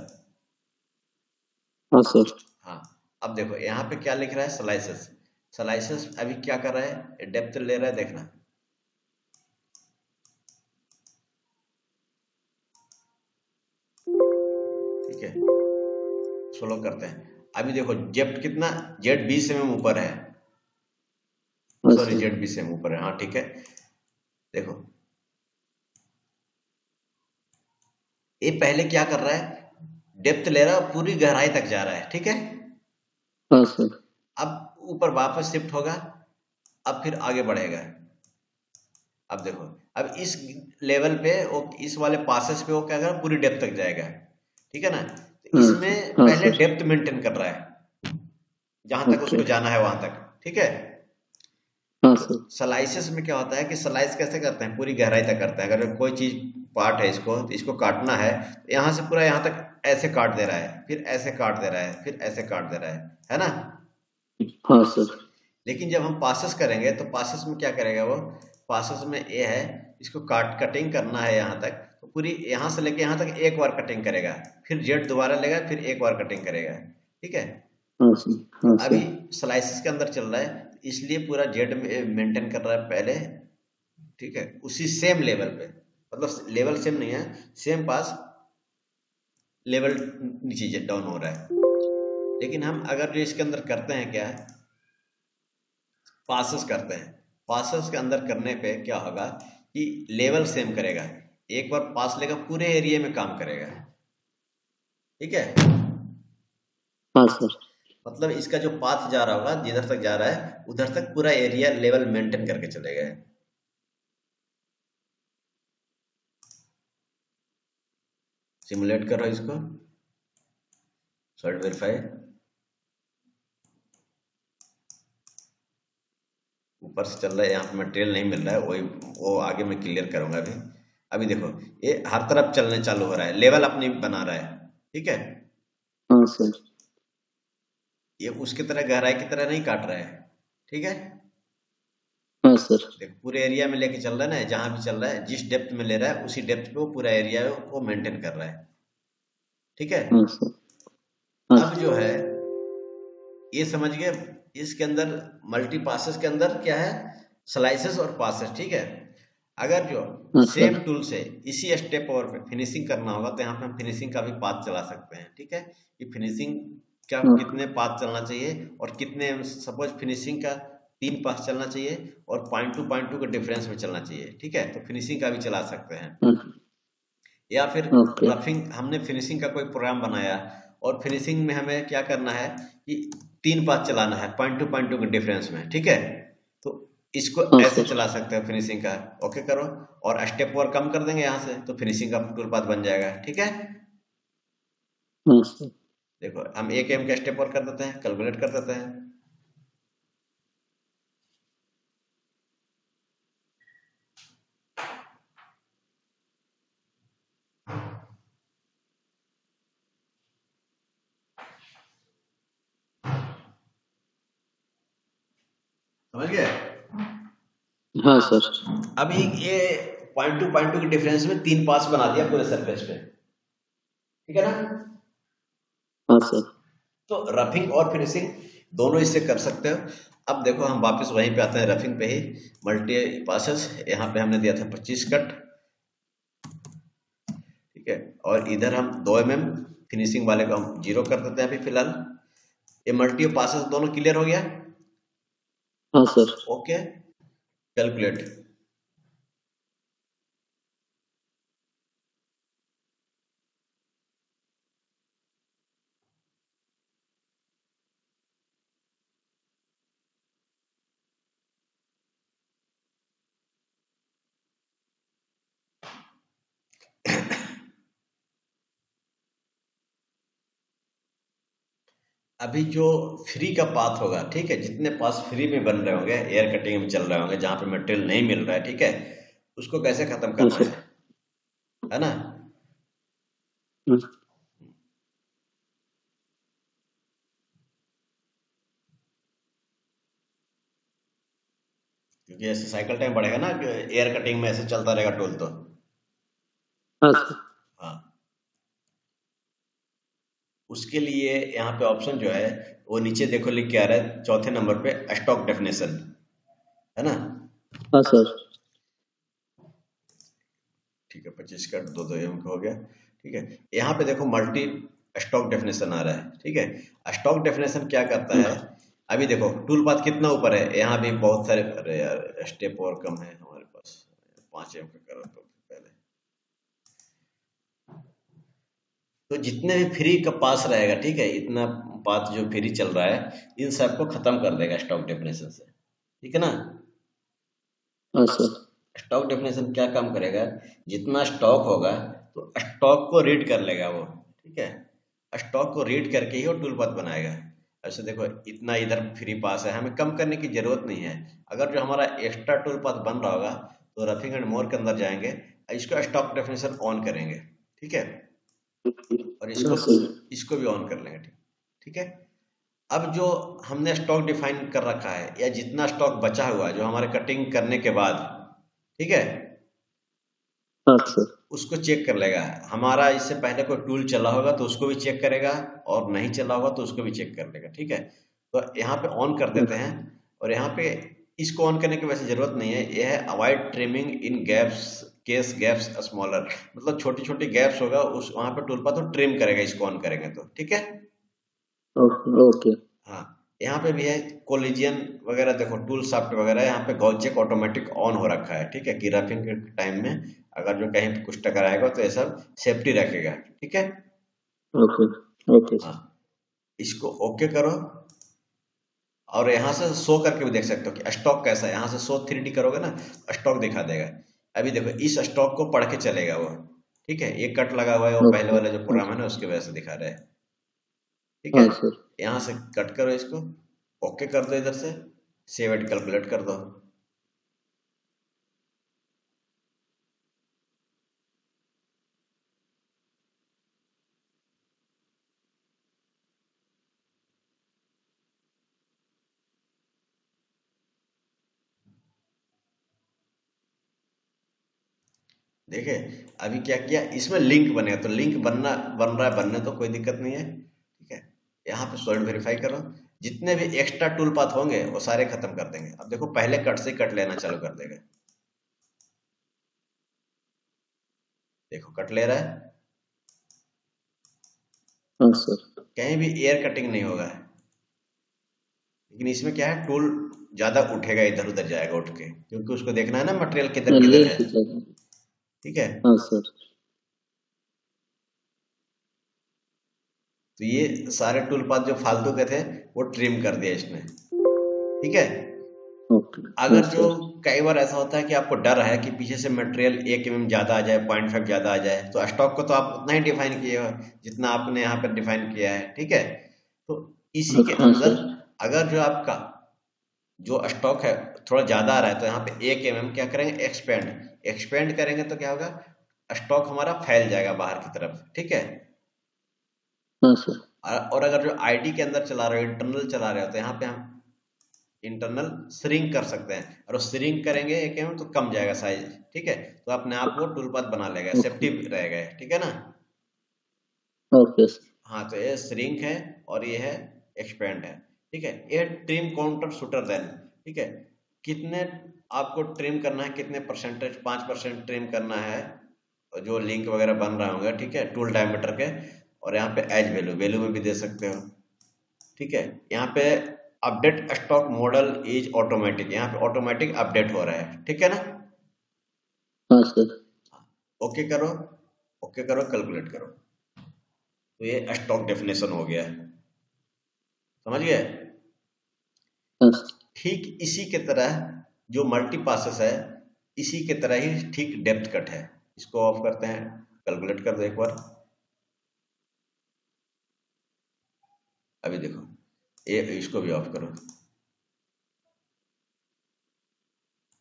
हाँ सर, हाँ, अब देखो यहाँ पे क्या लिख रहा है, स्लाइसेस, स्लाइसेस अभी क्या कर रहा है, डेप्थ ले रहा है, देखना, ठीक है, स्लो करते हैं। अभी देखो जेड कितना, जेड 20 mm ऊपर है, सॉरी अच्छा। जेड भी सेम ऊपर है, हाँ ठीक है। देखो ये पहले क्या कर रहा है, डेप्थ ले रहा है, पूरी गहराई तक जा रहा है, ठीक है। हाँ सर। अब ऊपर वापस शिफ्ट होगा, अब फिर आगे बढ़ेगा। अब देखो, अब इस लेवल पे वो इस वाले पासेस पे वो क्या करेगा, पूरी डेप्थ तक जाएगा, ठीक है ना। तो हाँ सर। इसमें हाँ पहले सर। डेप्थ मेंटेन कर रहा है, जहां तक ओके। उसको जाना है वहां तक, ठीक है। हाँ तो सर। स्लाइसेस में क्या होता है कि स्लाइस कैसे करते हैं, पूरी गहराई तक करते हैं। अगर कोई चीज पार्ट है इसको, तो इसको काटना है, तो यहाँ से पूरा यहाँ तक ऐसे काट दे रहा है, फिर ऐसे काट दे रहा है, फिर ऐसे काट दे रहा है ना। हाँ सर। लेकिन जब हम पासेस करेंगे तो पासेस में क्या करेगा वो, पासेस में ये है, इसको कटिंग करना है यहाँ तक, तो पूरी यहाँ से लेके यहाँ तक एक बार कटिंग करेगा, फिर जेड दोबारा लेगा, फिर एक बार कटिंग करेगा, ठीक है। हाँ सर। तो हाँ अभी सर। स्लाइसिस के अंदर चल रहा है, इसलिए पूरा जेड मेंटेन कर रहा है पहले, ठीक है, उसी सेम लेवल पे, मतलब लेवल सेम नहीं है, सेम पास लेवल नीचे डाउन हो रहा है। लेकिन हम अगर जो इसके अंदर करते हैं क्या, पासेस करते हैं, पासेस के अंदर करने पे क्या होगा कि लेवल सेम करेगा, एक बार पास लेगा, पूरे एरिया में काम करेगा, ठीक है। हाँ सर। मतलब इसका जो पाथ जा रहा होगा, जिधर तक जा रहा है उधर तक पूरा एरिया लेवल मेंटेन करके चलेगा। सिमुलेट करो इसको, सॉलिड वेरीफाई, ऊपर से चल रहा है, यहाँ पे मटेरियल नहीं मिल रहा है, वही वो आगे मैं क्लियर करूंगा अभी। अभी देखो ये हर तरफ चलने चालू हो रहा है, लेवल अपनी बना रहा है, ठीक है। हाँ सर। ये उसकी तरह गहराई की तरह नहीं काट रहा है, ठीक है। हाँ सर। देखो पूरे एरिया में लेके चल रहा है ना, जहां भी चल रहा है, जिस डेप्थ में ले रहा है उसी डेप्थ पे वो पूरा एरिया को मेंटेन कर रहा है, ठीक है। हाँ सर। हाँ अब जो सर। है ये समझ गए, इसके अंदर मल्टी पासेस के अंदर क्या है, स्लाइसेस और पासेस, ठीक है। अगर जो हाँ सेम सर। टूल से इसी स्टेप और फिनिशिंग करना होगा, तो यहाँ पे हम फिनिशिंग का भी पाथ चला सकते हैं, ठीक है। कि फिनिशिंग क्या, हाँ कितने पाथ चलना चाहिए, और कितने, सपोज फिनिशिंग का 3 पाथ चलना चाहिए, और पॉइंट टू के डिफरेंस में चलना चाहिए, ठीक है। तो फिनिशिंग का भी चला सकते हैं। हाँ। या फिर ओके। रफिंग, हमने फिनिशिंग का कोई प्रोग्राम बनाया, और फिनिशिंग में हमें क्या करना है कि 3 पाथ चलाना है पॉइंट टू के डिफरेंस में, ठीक है। तो इसको हाँ ऐसे सर। चला सकते हैं फिनिशिंग का, ओके करो, और स्टेप और कम कर देंगे यहाँ से, तो फिनिशिंग का टूल पाथ बन जाएगा, ठीक है। हाँ सर। देखो हम एक एम का स्टेप और कर देते हैं, कैलकुलेट कर देते हैं। समझ गए। हाँ सर। अभी ये पॉइंट टू के डिफरेंस में 3 पास बना दिया पूरे सरफेस पे, ठीक है ना। हाँ सर। तो रफिंग और फिनिशिंग दोनों इससे कर सकते हो। अब देखो हम वापस वहीं पे आते हैं, रफिंग पे ही, मल्टी पासेस, यहाँ पे हमने दिया था 25 कट, ठीक है। और इधर हम 2 mm, फिनिशिंग वाले को हम 0 कर देते हैं अभी फिलहाल। ये मल्टी पासेस दोनों क्लियर हो गया, हाँ सर। Okay, calculate. अभी जो फ्री का पाथ होगा, ठीक है, जितने पास फ्री में बन रहे होंगे, एयर कटिंग में चल रहे होंगे, जहां पे मटेरियल नहीं मिल रहा है, ठीक है, उसको कैसे खत्म हाँ करना सर। है ना। हाँ। क्योंकि ऐसे साइकिल टाइम बढ़ेगा ना, एयर कटिंग में ऐसे चलता रहेगा टूल तो। हाँ सर। हाँ, उसके लिए यहाँ पे ऑप्शन जो है, वो नीचे देखो लिख के आ रहा है चौथे नंबर पे, स्टॉक डेफिनेशन, है ना। हाँ सर। ठीक है, 25 का 2 का हो गया, ठीक है। यहाँ पे देखो मल्टी स्टॉक डेफिनेशन आ रहा है, ठीक है। स्टॉक डेफिनेशन क्या करता है अभी देखो टूल पाथ कितना ऊपर है, यहाँ भी बहुत सारे, अरे यार स्टेप और कम है हमारे पास, 5 का करो तो पहले। तो जितने भी फ्री का पास रहेगा, ठीक है, इतना पाथ जो फ्री चल रहा है इन सबको खत्म कर देगा स्टॉक डेफिनेशन से, ठीक है ना। हाँ सर। स्टॉक डेफिनेशन क्या काम करेगा, जितना स्टॉक होगा तो स्टॉक को रीड कर लेगा वो, ठीक है, स्टॉक को रीड करके ही वो टूल पाथ बनाएगा। ऐसे देखो इतना इधर फ्री पास है, हमें कम करने की जरूरत नहीं है। अगर जो हमारा एक्स्ट्रा टूल पाथ बन रहा होगा तो रफिंग एंड मोर के अंदर जाएंगे, इसको स्टॉक डेफिनेशन ऑन करेंगे, ठीक है, और हाँ इसको सर। इसको भी ऑन कर लेंगे, ठीक, ठीक है। अब जो हमने स्टॉक डिफाइन कर रखा है या जितना स्टॉक बचा हुआ है जो हमारे कटिंग करने के बाद, ठीक है, हाँ सर। उसको चेक कर लेगा। हमारा इससे पहले कोई टूल चला होगा तो उसको भी चेक करेगा, और नहीं चला होगा तो उसको भी चेक कर लेगा, ठीक है। तो यहाँ पे ऑन कर देते हैं, और यहाँ पे इसको ऑन करने की वैसे जरूरत नहीं है, यह है अवॉइड ट्रिमिंग इन गैप्स केस गैप्स स्मॉलर, मतलब छोटी छोटी गैप्स होगा उस वहां पे टूल पर तो ट्रिम करेगा, इसको ऑन करेंगे तो, ठीक है। Okay okay. हाँ, यहाँ पे भी है कोलिजन वगैरह, देखो टूल सॉफ्ट वगैरह, यहाँ पे गॉल चेक ऑटोमेटिक ऑन हो रखा है, ठीक है, कि रफिंग के टाइम में अगर जो कहीं पे कुछ टकराएगा तो ये सब सेफ्टी रखेगा, ठीक है। ओके ओके हाँ, सर। इसको ओके करो, और यहाँ से शो करके भी देख सकते हो कि स्टॉक कैसा है। यहाँ से शो 3D करोगे ना, स्टॉक दिखा देगा। अभी देखो इस स्टॉक को पढ़ के चलेगा वो, ठीक है, ये कट लगा हुआ है, वो पहले ओके। वाला जो हाँ प्रोग्राम है सर। ना उसकी वजह से दिखा रहा है, ठीक है। हाँ सर। यहाँ से कट करो इसको, ओके कर दो, इधर से सेव एंड कैलकुलेट कर दो। देखे अभी क्या किया, इसमें लिंक बनेगा, तो लिंक बन रहा है, बनने तो कोई दिक्कत नहीं है, ठीक है। यहाँ पे सॉलिड वेरीफाई करो, जितने भी एक्स्ट्रा टूल पाथ होंगे वो सारे खत्म कर देंगे। अब देखो पहले कट से कट लेना चालू कर देगा, देखो कट ले रहा है, हाँ सर। कहीं भी एयर कटिंग नहीं होगा, लेकिन इसमें क्या है, टूल ज्यादा उठेगा, इधर उधर जाएगा उठ के, क्योंकि उसको देखना है ना मटेरियल किधर किधर है, लिंक जगह। ठीक है। हाँ सर। तो ये सारे टूल पाथ जो फालतू के थे वो ट्रिम कर दिया इसने, ठीक है। ओके। हाँ अगर जो सर। कई बार ऐसा होता है कि आपको डर है कि पीछे से मटेरियल 1 mm ज्यादा आ जाए, 0.5 ज्यादा आ जाए, तो स्टॉक को तो आप उतना ही डिफाइन किए हो जितना आपने यहाँ पर डिफाइन किया है, ठीक है। तो इसी के हाँ अंदर सर। अगर जो आपका जो स्टॉक है थोड़ा ज्यादा आ रहा है तो यहाँ पे 1 mm क्या करेंगे, एक्सपेंड एक्सपेंड करेंगे, तो क्या होगा, स्टॉक हमारा फैल जाएगा बाहर की तरफ, ठीक है। हाँ सर। और अगर जो आईडी के अंदर चला रहे हो, इंटरनल चला रहे हो, तो यहाँ पे हम इंटरनल श्रिंक कर सकते हैं, और श्रिंक करेंगे 1 mm तो कम जाएगा साइज, ठीक है। तो अपने आप वो टूल पाथ बना लेगा, सेफ्टी ओके रहेगा, ठीक है ना। Okay sir. हाँ, तो ये श्रिंक है और ये है एक्सपेंड है, ठीक है। ये ट्रिम काउंटर शूटर देन, ठीक है, कितने आपको ट्रिम करना है, कितने परसेंटेज, 5% ट्रिम करना है जो लिंक वगैरह बन रहे होंगे, ठीक है, टूल डायमीटर के। और यहाँ पे एज वैल्यू वैल्यू में भी दे सकते हो, ठीक है। यहाँ पे update stock model is automatic, यहाँ पे ऑटोमेटिक अपडेट हो रहा है, ठीक है ना। हाँ सर। ओके करो, ओके करो, कैलकुलेट करो, तो ये स्टॉक डेफिनेशन हो गया, समझ गए। हाँ सर। ठीक इसी के तरह जो मल्टी पासेस है, इसी के तरह ही ठीक डेप्थ कट है। इसको ऑफ करते हैं, कैलकुलेट कर दो एक बार। अभी देखो ये इसको भी ऑफ करो।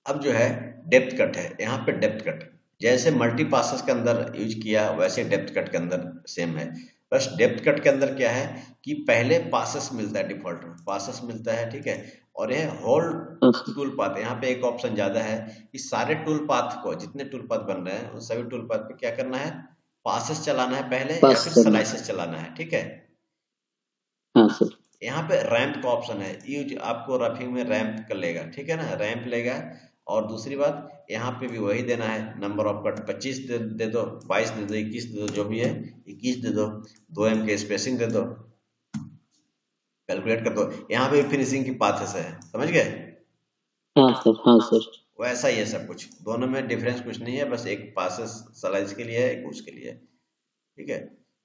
अब जो है डेप्थ कट है, यहाँ पे डेप्थ कट जैसे मल्टी पासेस के अंदर यूज किया वैसे डेप्थ कट के अंदर सेम है। बस डेप्थ कट के अंदर क्या है कि पहले पासेस मिलता है, डिफॉल्ट में पासेस मिलता है, ठीक है। और ये होल हाँ सर। टूल पाथ, यहाँ पे एक ऑप्शन ज्यादा है कि सारे टूल पाथ को, जितने टूल पाथ बन रहे हैं उन सभी टूल पाथ पे क्या करना है, पासेस चलाना है पहले या पास फिर करना। स्लाइसेस चलाना है, ठीक है। हाँ सर। यहाँ पे रैंप का ऑप्शन है, यूज आपको रफिंग में रैंप कर लेगा, ठीक है ना, रैंप लेगा। और दूसरी बात यहाँ पे भी वही देना है, नंबर ऑफ कट 25 दे दो, 22 दे दो, 21 दे दो, जो भी है 21 दे दो, 2 mm के स्पेसिंग दे दो। कैलकुलेट कर दो। यहाँ पे फिनिशिंग की पाथेस है, समझ गए? हाँ सर, हाँ सर। वैसा ही है सब कुछ, दोनों में डिफरेंस कुछ नहीं है, बस एक पासेस स्लाइस के लिए है, एक उसके लिए है। ठीक है,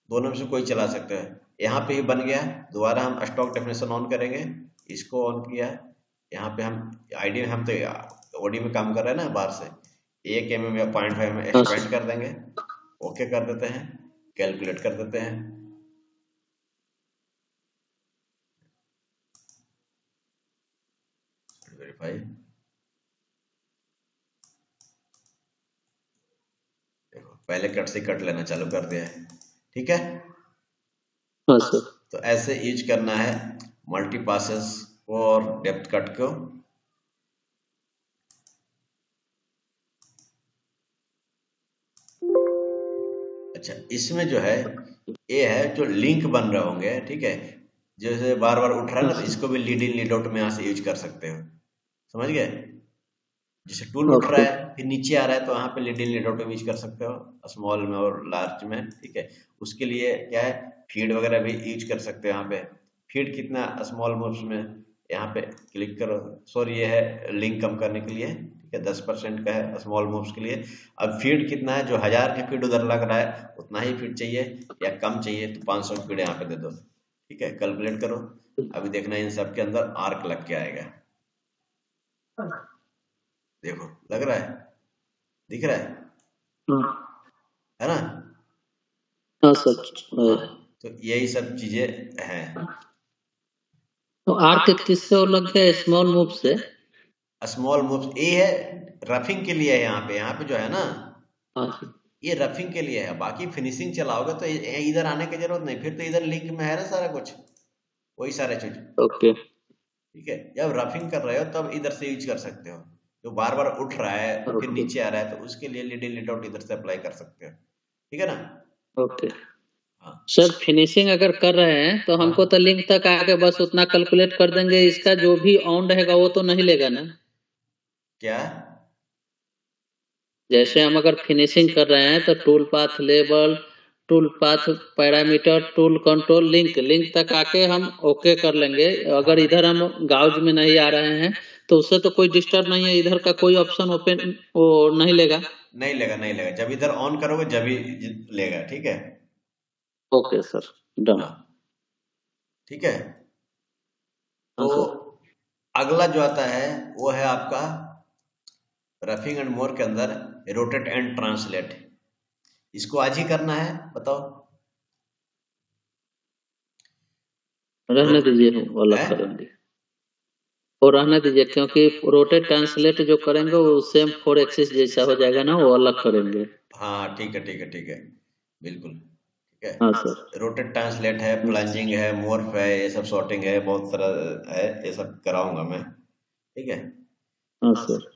दोनों में से कोई चला सकते हैं। यहाँ पे ही बन गया, दोबारा हम स्टॉक डेफिनेशन ऑन करेंगे, इसको ऑन किया। यहाँ पे हम आईडी, हम तो ओडी में काम कर रहे हैं ना बाहर से, 1 mm या 0.5 mm हाँ एक्सपेंड सर। कर देंगे, ओके कर देते हैं, कैलकुलेट कर देते हैं। वेरीफाई, देखो पहले कट से कट लेना चालू कर दिया है। ठीक है, हाँ सर। तो ऐसे यूज करना है मल्टी पासेस और डेप्थ कट को। अच्छा, इसमें जो है ये है जो लिंक बन रहे होंगे, ठीक है, जैसे बार बार उठ रहा है हाँ ना, तो सर। इसको भी लीड इन लीड आउट में यहाँ से यूज कर सकते हो, समझ गए? जैसे टूल उठ रहा ओके। है फिर नीचे आ रहा है, तो वहाँ पे लीड इन लीड आउट में यूज कर सकते हो, स्मॉल में और लार्ज में। ठीक है, उसके लिए क्या है, फीड वगैरह भी यूज कर सकते हो। यहाँ पे फीड कितना स्मॉल मूव्स में, यहाँ पे क्लिक करो, सॉरी ये है लिंक कम करने के लिए, ठीक है, 10% का है स्मॉल मूव्स के लिए। अब फीड कितना है, जो 1000 की फीड उधर लग रहा है उतना ही फीड चाहिए, या कम चाहिए तो 500 की फीड यहाँ पे दे दो। ठीक है, कैलकुलेट करो, अभी देखना इन सब के अंदर आर्क लग के आएगा। देखो लग रहा है, दिख रहा हाँ। है ना? हाँ सर। तो यही सब चीजें हैं। तो आर्क किससे और लग गया, स्मॉल मूव से? स्मॉल मूव्स ये है रफिंग के लिए है, यहाँ पे जो है ना, हाँ सर। ये रफिंग के लिए है। बाकी फिनिशिंग चलाओगे तो इधर आने की जरूरत नहीं, फिर तो इधर लिंक में है ना सारा कुछ, वही सारे चीज। ओके। ठीक है, जब रफिंग कर रहे हो तब इधर से यूज कर सकते हो। जो बार बार उठ रहा है फिर ओके। नीचे आ रहा है, तो उसके लिए लीड इन लीड आउट इधर से अप्लाई कर सकते हो। ठीक है ना? ओके हाँ सर, फिनिशिंग अगर कर रहे हैं तो हमको तो हाँ, लिंक तक आके बस उतना कैलकुलेट कर देंगे, इसका जो भी ऑन रहेगा वो तो नहीं लेगा ना? क्या? जैसे हम अगर फिनिशिंग कर रहे हैं तो tool path label, tool path parameter, tool control, link link तक आके हम ओके कर लेंगे। हाँ अगर इधर हम गाउज में नहीं आ रहे हैं तो उससे तो कोई डिस्टर्ब नहीं है, इधर का कोई ऑप्शन ओपन वो नहीं लेगा? नहीं लेगा, नहीं लेगा, जब इधर ऑन करोगे जब ही लेगा। ठीक है, ओके सर, डन। हाँ ठीक है। हाँ तो सर। अगला जो आता है वो है आपका रफिंग एंड मोर के अंदर रोटेट एंड ट्रांसलेट। इसको आज ही करना है, बताओ? रहने दीजिए, वो है, अलग करेंगे। वो रहने दीजिए, क्योंकि रोटेट ट्रांसलेट जो करेंगे वो सेम 4 एक्सिस जैसा हो जाएगा ना, वो अलग करेंगे। हाँ ठीक है, ठीक है, ठीक है, बिल्कुल ठीक हाँ है। सर। रोटेट ट्रांसलेट है, प्लंजिंग है, मोर्फ है, ये सब सॉर्टिंग है, बहुत तरह है, ये सब कराऊंगा मैं। ठीक है, हाँ सर।